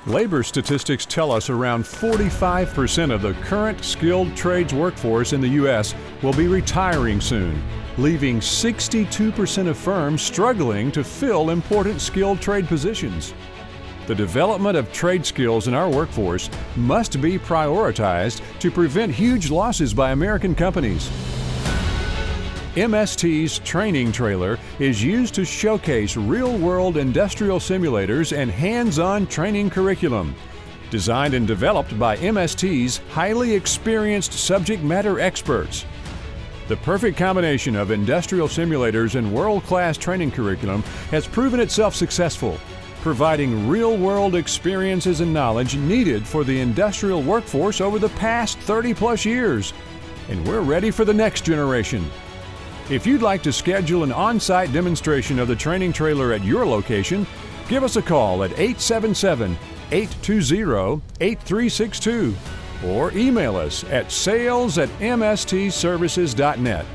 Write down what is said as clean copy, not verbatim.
Labor statistics tell us around 45% of the current skilled trades workforce in the U.S. will be retiring soon, leaving 62% of firms struggling to fill important skilled trade positions. The development of trade skills in our workforce must be prioritized to prevent huge losses by American companies. MST's training trailer is used to showcase real-world industrial simulators and hands-on training curriculum, designed and developed by MST's highly experienced subject matter experts. The perfect combination of industrial simulators and world-class training curriculum has proven itself successful, providing real-world experiences and knowledge needed for the industrial workforce over the past 30-plus years. And we're ready for the next generation. If you'd like to schedule an on-site demonstration of the training trailer at your location, give us a call at 877-820-8362 or email us at sales@mstservices.net.